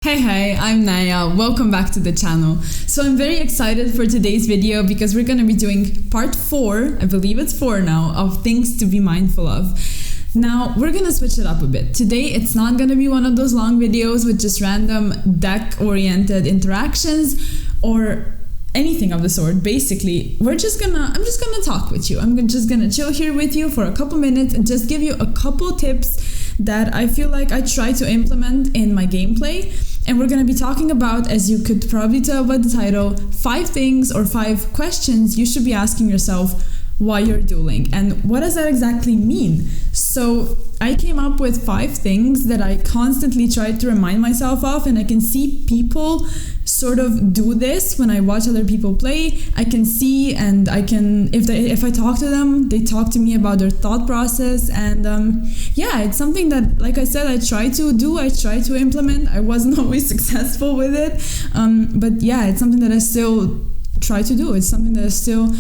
Hey, I'm Naya. Welcome back to the channel. So I'm very excited for today's video because we're going to be doing part 4, I believe it's 4 now, of things to be mindful of. Now, we're going to switch it up a bit. Today, it's not going to be one of those long videos with just random deck-oriented interactions or anything of the sort. Basically, I'm just gonna talk with you. I'm just gonna chill here with you for a couple minutes and just give you a couple tips that I feel like I try to implement in my gameplay. And we're going to be talking about, as you could probably tell by the title, 5 things or 5 questions you should be asking yourself while you're dueling. And what does that exactly mean? So I came up with 5 things that I constantly try to remind myself of, and I can see people sort of do this when I watch other people play. I can see, and I can, if I talk to them, they talk to me about their thought process. And yeah, it's something that, like I said, I try to implement. I wasn't always successful with it, but yeah, it's something that I still try to do. It's something that I still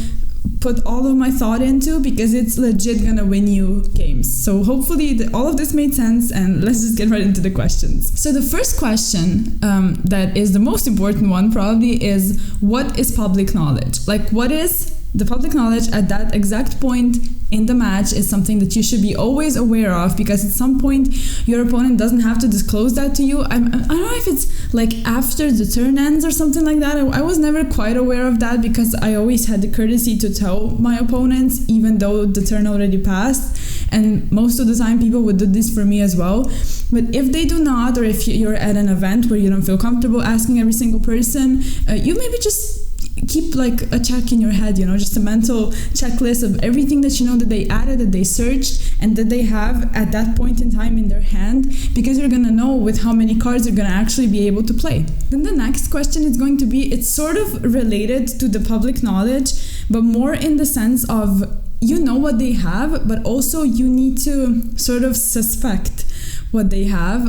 put all of my thought into because it's legit gonna win you games. So hopefully all of this made sense, and let's just get right into the questions. So the first question that is the most important one probably is, what is public knowledge? Like, what is the public knowledge at that exact point in the match is something that you should be always aware of, because at some point your opponent doesn't have to disclose that to you. I don't know if it's like after the turn ends or something like that. I was never quite aware of that because I always had the courtesy to tell my opponents even though the turn already passed, and most of the time people would do this for me as well. But if they do not, or if you're at an event where you don't feel comfortable asking every single person, you maybe just keep like a check in your head, just a mental checklist of everything that you know that they added, that they searched, and that they have at that point in time in their hand, because you're gonna know with how many cards you're gonna actually be able to play. Then the next question is going to be, it's sort of related to the public knowledge, but more in the sense of, you know what they have, but also you need to sort of suspect what they have.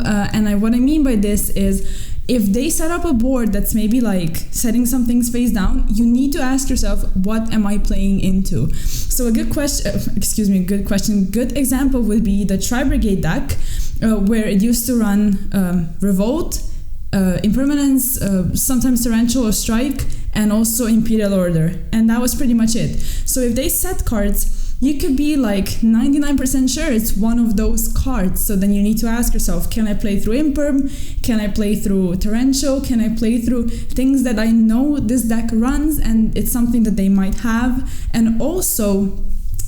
What I mean by this is, if they set up a board that's maybe like setting some things face down, you need to ask yourself, what am I playing into? So a good example would be the Tri-Brigade deck, where it used to run Revolt, Impermanence, sometimes Torrential or Strike, and also Imperial Order. And that was pretty much it. So if they set cards, you could be like 99% sure it's one of those cards. So then you need to ask yourself, can I play through Imperm? Can I play through Torrential? Can I play through things that I know this deck runs and it's something that they might have? And also,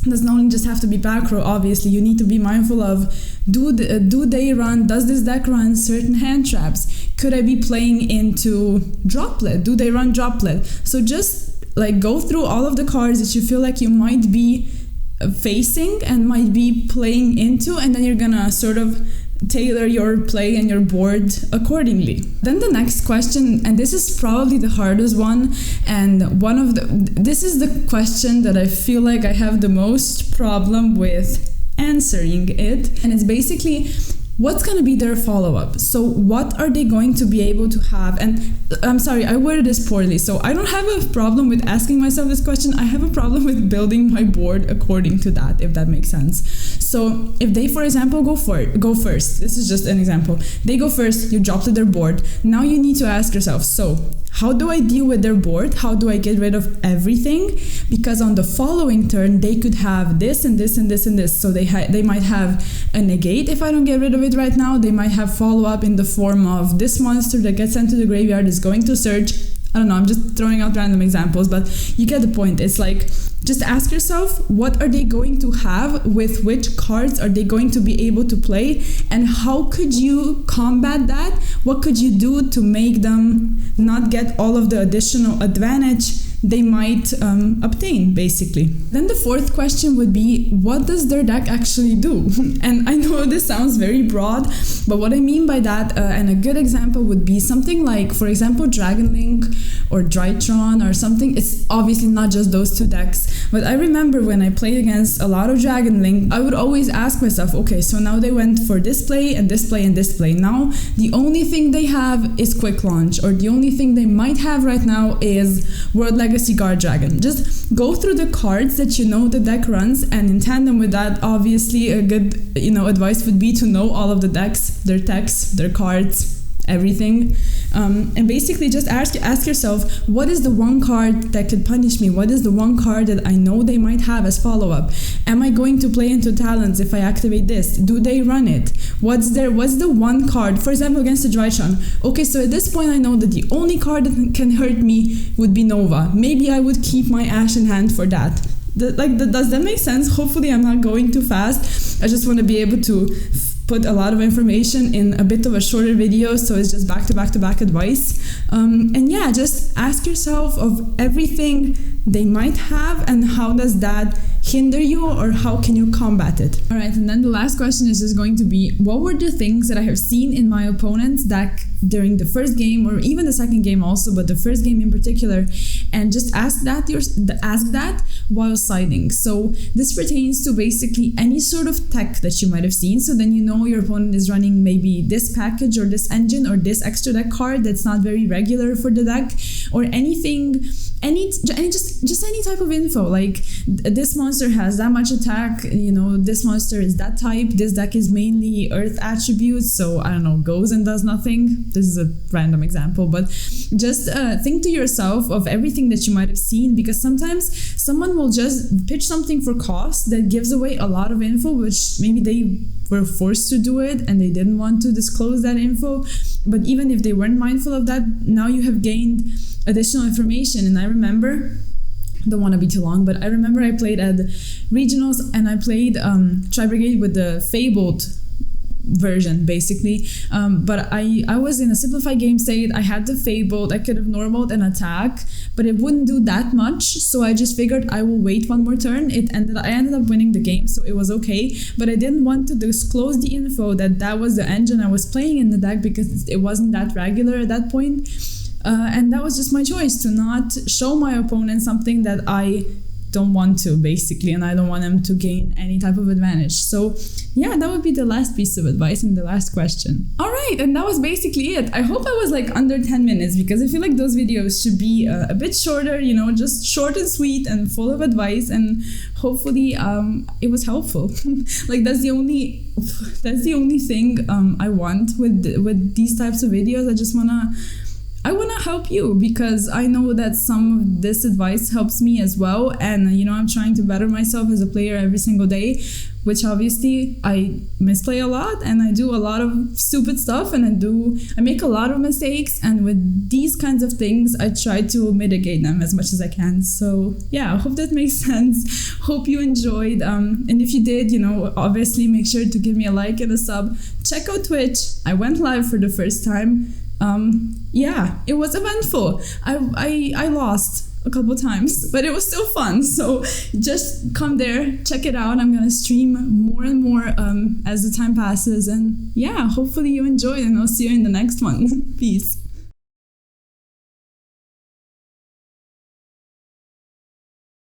does not only just have to be back row, obviously, you need to be mindful of, does this deck run certain hand traps? Could I be playing into Droplet? Do they run Droplet? So just like go through all of the cards that you feel like you might be facing and might be playing into, and then you're gonna sort of tailor your play and your board accordingly. Then the next question, and this is probably the hardest one, and this is the question that I feel like I have the most problem with answering it, and it's basically, what's going to be their follow-up? So what are they going to be able to have? And I'm sorry, I worded this poorly. So I don't have a problem with asking myself this question. I have a problem with building my board according to that, if that makes sense. So if they, for example, go first, this is just an example. They go first, you drop to their board. Now you need to ask yourself, so how do I deal with their board? How do I get rid of everything? Because on the following turn, they could have this and this and this and this. So they might have a negate if I don't get rid of it right now. They might have follow-up in the form of this monster that gets sent to the graveyard is going to search. I don't know, I'm just throwing out random examples, but you get the point. It's like, just ask yourself, what are they going to have? With which cards are they going to be able to play? And how could you combat that? What could you do to make them not get all of the additional advantage they might obtain, basically? Then the fourth question would be, what does their deck actually do? And I know this sounds very broad, but what I mean by that, and a good example would be something like, for example, Dragon Link or Drytron or something. It's obviously not just those 2 decks, but I remember when I played against a lot of Dragon Link, I would always ask myself, okay, so now they went for this play and this play and this play. Now the only thing they have is Quick Launch, or the only thing they might have right now is World Legacy Guard Dragon. Just go through the cards that you know the deck runs, and in tandem with that, obviously a good advice would be to know all of the decks, their techs, their cards, everything. And basically just ask yourself, what is the one card that could punish me? What is the one card that I know they might have as follow-up? Am I going to play into talents if I activate this? Do they run it? What's the one card, for example, against the Drytron? Okay, so at this point I know that the only card that can hurt me would be Nova. Maybe I would keep my Ash in hand for that. Does that make sense? Hopefully I'm not going too fast. I just want to be able to put a lot of information in a bit of a shorter video, so it's just back to back advice. And yeah, just ask yourself of everything they might have and how does that hinder you, or how can you combat it? All right, and then the last question is just going to be, what were the things that I have seen in my opponent's deck during the first game, or even the second game also, but the first game in particular, and just ask that while siding. So this pertains to basically any sort of tech that you might have seen, so then you know your opponent is running maybe this package or this engine or this extra deck card that's not very regular for the deck, or anything, just any type of info, like this monster has that much attack, this monster is that type, this deck is mainly earth attributes, so I don't know, goes and does nothing. This is a random example, but just think to yourself of everything that you might have seen, because sometimes someone will just pitch something for cost that gives away a lot of info, which maybe they were forced to do it and they didn't want to disclose that info. But even if they weren't mindful of that, now you have gained additional information. And I remember, don't want to be too long, but I remember I played at regionals and I played Tri-Brigade with the Fabled version basically, but I was in a simplified game state. I had the Fabled, I could have normaled an attack, but it wouldn't do that much, so I just figured I will wait one more turn. I ended up winning the game, so it was okay, but I didn't want to disclose the info that was the engine I was playing in the deck, because it wasn't that regular at that point, and that was just my choice, to not show my opponent something that I don't want to, basically, and I don't want them to gain any type of advantage. So yeah, that would be the last piece of advice and the last question. All right, and that was basically it. I hope I was like under 10 minutes, because I feel like those videos should be a bit shorter, just short and sweet and full of advice, and hopefully it was helpful. Like that's the only thing I want with these types of videos. I want to help you, because I know that some of this advice helps me as well, and I'm trying to better myself as a player every single day, which obviously I misplay a lot and I do a lot of stupid stuff and I make a lot of mistakes, and with these kinds of things I try to mitigate them as much as I can. So yeah, I hope that makes sense. Hope you enjoyed, and if you did, obviously make sure to give me a like and a sub. Check out Twitch. I went live for the first time. Yeah, it was eventful. I lost a couple times, but it was still fun. So just come there, check it out. I'm gonna stream more and more as the time passes, and yeah, hopefully you enjoyed, and I'll see you in the next one. Peace.